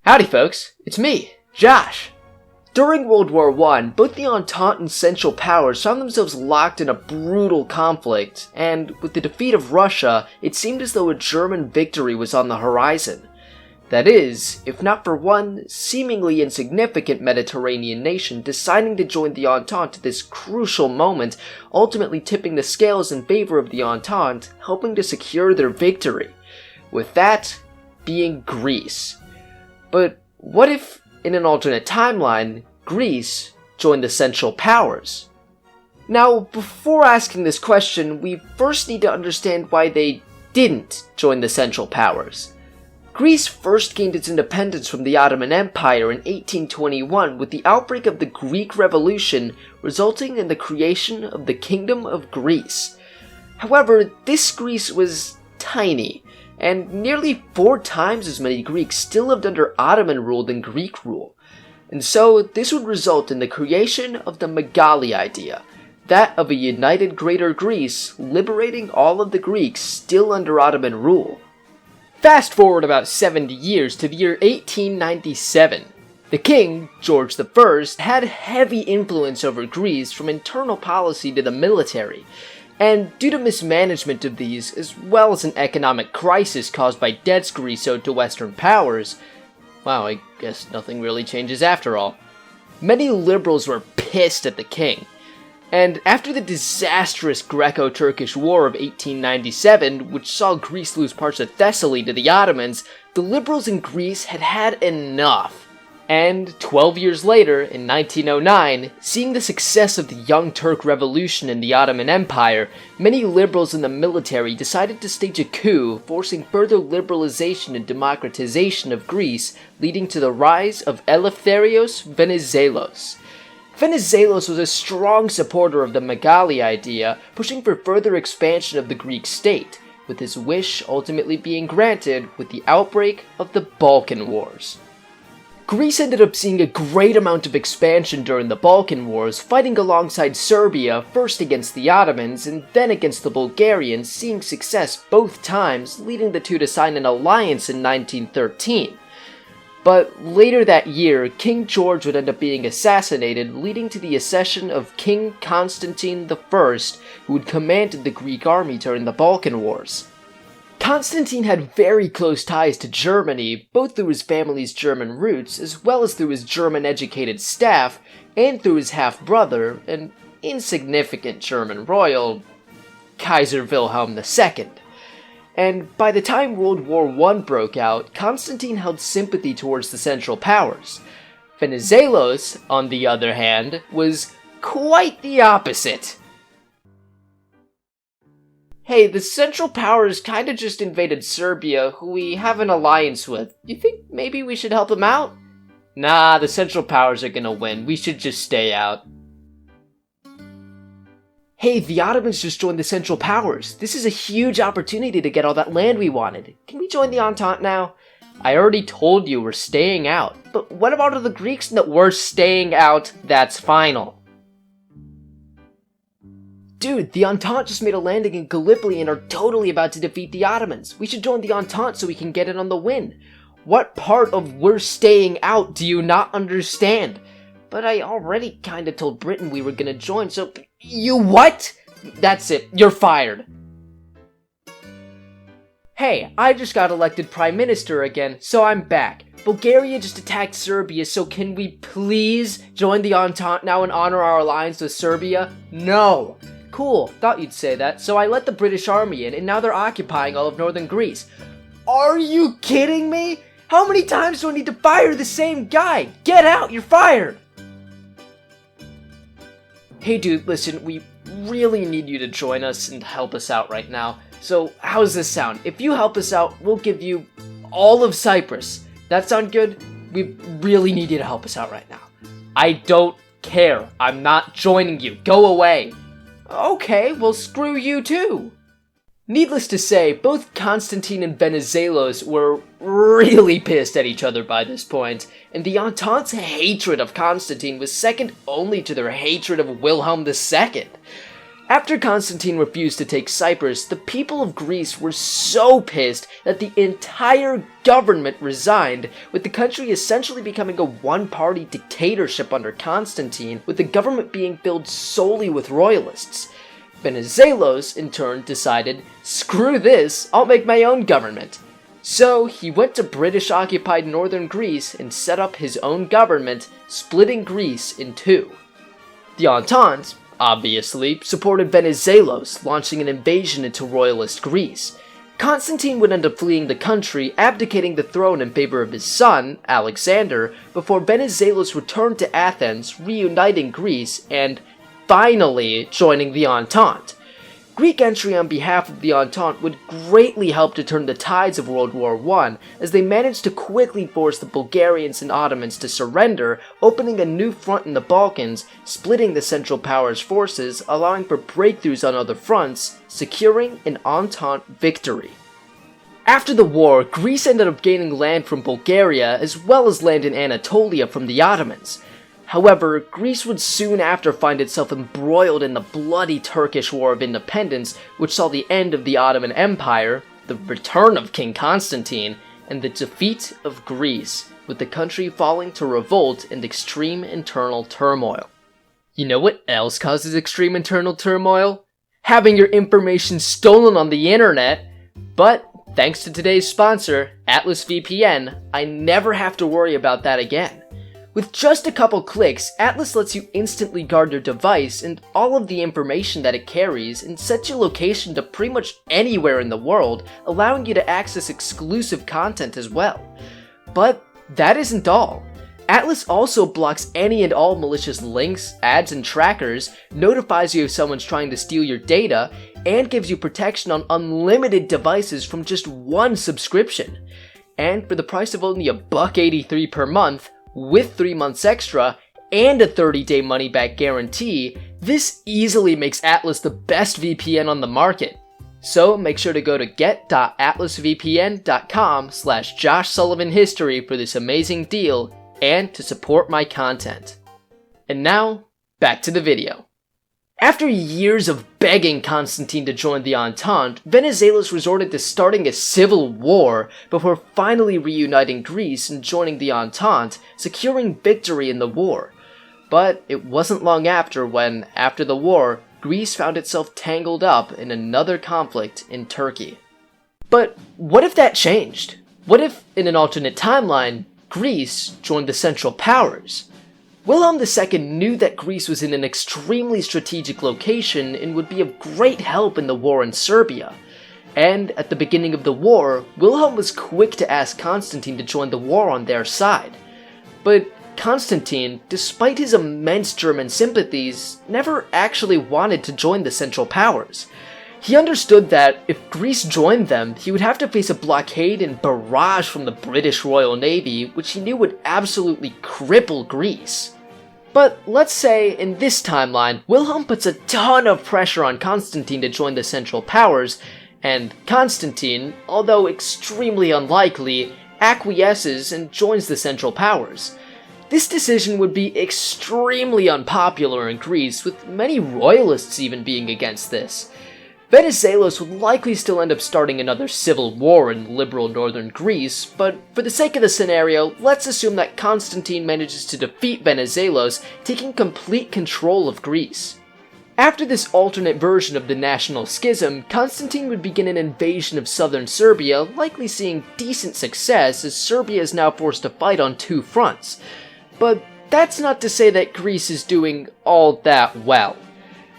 Howdy folks, it's me, Josh. During World War I, both the Entente and Central Powers found themselves locked in a brutal conflict, and with the defeat of Russia, it seemed as though a German victory was on the horizon. That is, if not for one seemingly insignificant Mediterranean nation deciding to join the Entente at this crucial moment, ultimately tipping the scales in favor of the Entente, helping to secure their victory. With that being Greece. But what if, in an alternate timeline, Greece joined the Central Powers? Now, before asking this question, we first need to understand why they didn't join the Central Powers. Greece first gained its independence from the Ottoman Empire in 1821 with the outbreak of the Greek Revolution, resulting in the creation of the Kingdom of Greece. However, this Greece was tiny, and nearly 4 times as many Greeks still lived under Ottoman rule than Greek rule. And so, this would result in the creation of the Megali idea, that of a united Greater Greece liberating all of the Greeks still under Ottoman rule. Fast forward about 70 years to the year 1897. The king, George I, had heavy influence over Greece from internal policy to the military, and due to mismanagement of these, as well as an economic crisis caused by debts Greece owed to Western powers, wow, I guess nothing really changes after all. Many liberals were pissed at the king, and after the disastrous Greco-Turkish War of 1897, which saw Greece lose parts of Thessaly to the Ottomans, the liberals in Greece had had enough. And 12 years later, in 1909, seeing the success of the Young Turk Revolution in the Ottoman Empire, many liberals in the military decided to stage a coup, forcing further liberalization and democratization of Greece, leading to the rise of Eleftherios Venizelos. Venizelos was a strong supporter of the Megali idea, pushing for further expansion of the Greek state, with his wish ultimately being granted with the outbreak of the Balkan Wars. Greece ended up seeing a great amount of expansion during the Balkan Wars, fighting alongside Serbia, first against the Ottomans and then against the Bulgarians, seeing success both times, leading the two to sign an alliance in 1913. But later that year, King George would end up being assassinated, leading to the accession of King Constantine I, who had commanded the Greek army during the Balkan Wars. Constantine had very close ties to Germany, both through his family's German roots, as well as through his German-educated staff, and through his half-brother, an insignificant German royal, Kaiser Wilhelm II. And by the time World War I broke out, Constantine held sympathy towards the Central Powers. Venizelos, on the other hand, was quite the opposite. Hey, the Central Powers kinda just invaded Serbia, who we have an alliance with. You think maybe we should help them out? Nah, the Central Powers are gonna win. We should just stay out. Hey, the Ottomans just joined the Central Powers. This is a huge opportunity to get all that land we wanted. Can we join the Entente now? I already told you we're staying out. But what about all the Greeks? No, we're staying out. That's final. Dude, the Entente just made a landing in Gallipoli and are totally about to defeat the Ottomans. We should join the Entente so we can get in on the win. What part of we're staying out do you not understand? But I already kinda told Britain we were gonna join, so... You what? That's it, you're fired. Hey, I just got elected Prime Minister again, so I'm back. Bulgaria just attacked Serbia, so can we please join the Entente now and honor our alliance with Serbia? No. Cool, thought you'd say that, so I let the British army in, and now they're occupying all of northern Greece. Are you kidding me? How many times do I need to fire the same guy? Get out, you're fired! Hey dude, listen, we really need you to join us and help us out right now. So, how's this sound? If you help us out, we'll give you all of Cyprus. That sound good? We really need you to help us out right now. I don't care. I'm not joining you. Go away. Okay, well screw you too! Needless to say, both Constantine and Venizelos were really pissed at each other by this point, and the Entente's hatred of Constantine was second only to their hatred of Wilhelm II. After Constantine refused to take Cyprus, the people of Greece were so pissed that the entire government resigned, with the country essentially becoming a one-party dictatorship under Constantine, with the government being filled solely with royalists. Venizelos, in turn, decided, screw this, I'll make my own government. So he went to British-occupied northern Greece and set up his own government, splitting Greece in two. The Entente, obviously, supported Venizelos, launching an invasion into royalist Greece. Constantine would end up fleeing the country, abdicating the throne in favor of his son, Alexander, before Venizelos returned to Athens, reuniting Greece, and finally joining the Entente. Greek entry on behalf of the Entente would greatly help to turn the tides of World War I, as they managed to quickly force the Bulgarians and Ottomans to surrender, opening a new front in the Balkans, splitting the Central Powers' forces, allowing for breakthroughs on other fronts, securing an Entente victory. After the war, Greece ended up gaining land from Bulgaria, as well as land in Anatolia from the Ottomans. However, Greece would soon after find itself embroiled in the bloody Turkish War of Independence, which saw the end of the Ottoman Empire, the return of King Constantine, and the defeat of Greece, with the country falling to revolt and extreme internal turmoil. You know what else causes extreme internal turmoil? Having your information stolen on the internet. But thanks to today's sponsor, Atlas VPN, I never have to worry about that again. With just a couple clicks, Atlas lets you instantly guard your device and all of the information that it carries and sets your location to pretty much anywhere in the world, allowing you to access exclusive content as well. But that isn't all. Atlas also blocks any and all malicious links, ads, and trackers, notifies you if someone's trying to steal your data, and gives you protection on unlimited devices from just one subscription. And for the price of only $1.83 per month, with 3 months extra, and a 30-day money-back guarantee, this easily makes Atlas the best VPN on the market. So make sure to go to get.atlasvpn.com/JoshSullivanHistory for this amazing deal, and to support my content. And now, back to the video. After years of begging Constantine to join the Entente, Venizelos resorted to starting a civil war before finally reuniting Greece and joining the Entente, securing victory in the war. But it wasn't long after when, after the war, Greece found itself tangled up in another conflict in Turkey. But what if that changed? What if, in an alternate timeline, Greece joined the Central Powers? Wilhelm II knew that Greece was in an extremely strategic location and would be of great help in the war in Serbia. And at the beginning of the war, Wilhelm was quick to ask Constantine to join the war on their side. But Constantine, despite his immense German sympathies, never actually wanted to join the Central Powers. He understood that if Greece joined them, he would have to face a blockade and barrage from the British Royal Navy, which he knew would absolutely cripple Greece. But let's say, in this timeline, Wilhelm puts a ton of pressure on Constantine to join the Central Powers, and Constantine, although extremely unlikely, acquiesces and joins the Central Powers. This decision would be extremely unpopular in Greece, with many royalists even being against this. Venizelos would likely still end up starting another civil war in liberal northern Greece, but for the sake of the scenario, let's assume that Constantine manages to defeat Venizelos, taking complete control of Greece. After this alternate version of the National Schism, Constantine would begin an invasion of southern Serbia, likely seeing decent success as Serbia is now forced to fight on two fronts. But that's not to say that Greece is doing all that well.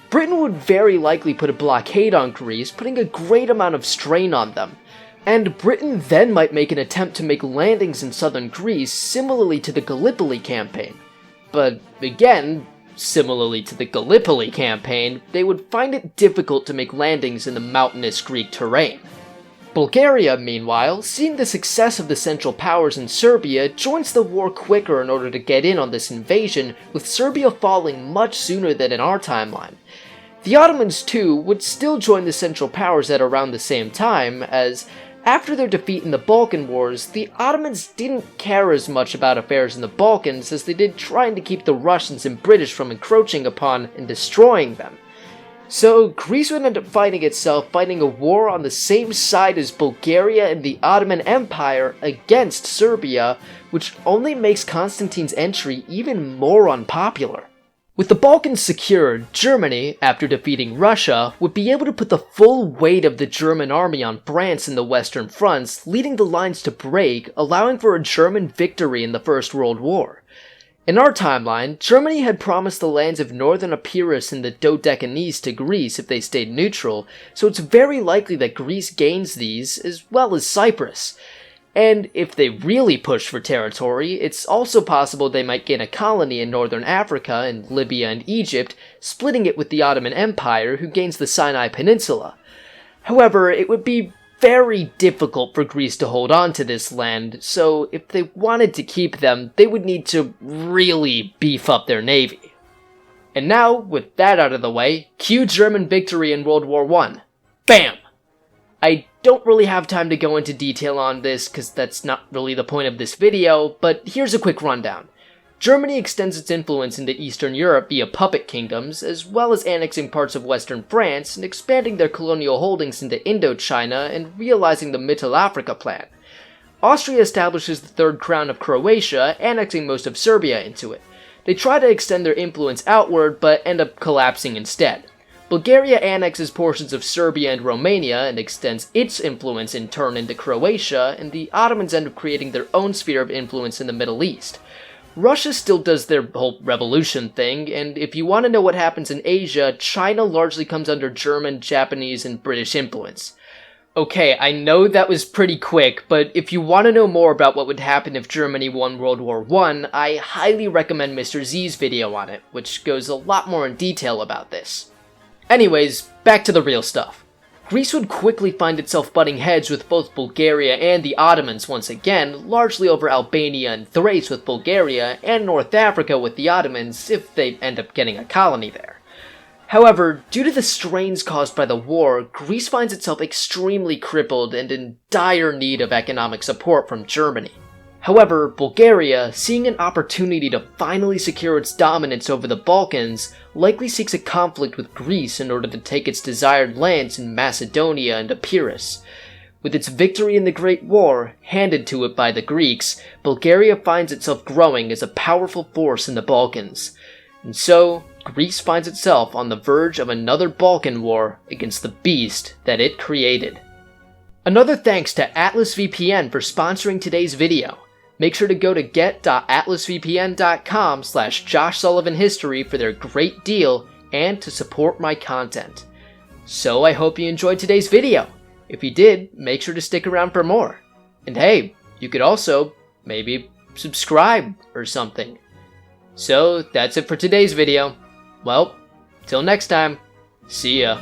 Britain would very likely put a blockade on Greece, putting a great amount of strain on them. And Britain then might make an attempt to make landings in southern Greece similarly to the Gallipoli campaign. But again, similarly to the Gallipoli campaign, they would find it difficult to make landings in the mountainous Greek terrain. Bulgaria, meanwhile, seeing the success of the Central Powers in Serbia, joins the war quicker in order to get in on this invasion, with Serbia falling much sooner than in our timeline. The Ottomans, too, would still join the Central Powers at around the same time, as after their defeat in the Balkan Wars, the Ottomans didn't care as much about affairs in the Balkans as they did trying to keep the Russians and British from encroaching upon and destroying them. So Greece would end up finding itself fighting a war on the same side as Bulgaria and the Ottoman Empire against Serbia, which only makes Constantine's entry even more unpopular. With the Balkans secured, Germany, after defeating Russia, would be able to put the full weight of the German army on France in the Western fronts, leading the lines to break, allowing for a German victory in the First World War. In our timeline, Germany had promised the lands of northern Epirus and the Dodecanese to Greece if they stayed neutral, so it's very likely that Greece gains these, as well as Cyprus. And if they really push for territory, it's also possible they might gain a colony in northern Africa and Libya and Egypt, splitting it with the Ottoman Empire, who gains the Sinai Peninsula. However, it would be very difficult for Greece to hold on to this land, so if they wanted to keep them, they would need to really beef up their navy. And now, with that out of the way, cue German victory in World War I. Bam! I don't really have time to go into detail on this, because that's not really the point of this video, but here's a quick rundown. Germany extends its influence into Eastern Europe via puppet kingdoms, as well as annexing parts of Western France and expanding their colonial holdings into Indochina and realizing the Mittelafrika plan. Austria establishes the Third Crown of Croatia, annexing most of Serbia into it. They try to extend their influence outward, but end up collapsing instead. Bulgaria annexes portions of Serbia and Romania and extends its influence in turn into Croatia, and the Ottomans end up creating their own sphere of influence in the Middle East. Russia still does their whole revolution thing, and if you want to know what happens in Asia, China largely comes under German, Japanese, and British influence. Okay, I know that was pretty quick, but if you want to know more about what would happen if Germany won World War I highly recommend Mr. Z's video on it, which goes a lot more in detail about this. Anyways, back to the real stuff. Greece would quickly find itself butting heads with both Bulgaria and the Ottomans once again, largely over Albania and Thrace with Bulgaria, and North Africa with the Ottomans, if they end up getting a colony there. However, due to the strains caused by the war, Greece finds itself extremely crippled and in dire need of economic support from Germany. However, Bulgaria, seeing an opportunity to finally secure its dominance over the Balkans, likely seeks a conflict with Greece in order to take its desired lands in Macedonia and Epirus. With its victory in the Great War, handed to it by the Greeks, Bulgaria finds itself growing as a powerful force in the Balkans. And so, Greece finds itself on the verge of another Balkan war against the beast that it created. Another thanks to Atlas VPN for sponsoring today's video. Make sure to go to get.atlasvpn.com/JoshSullivanHistory for their great deal and to support my content. So I hope you enjoyed today's video. If you did, make sure to stick around for more. And hey, you could also maybe subscribe or something. So that's it for today's video. Well, till next time, see ya.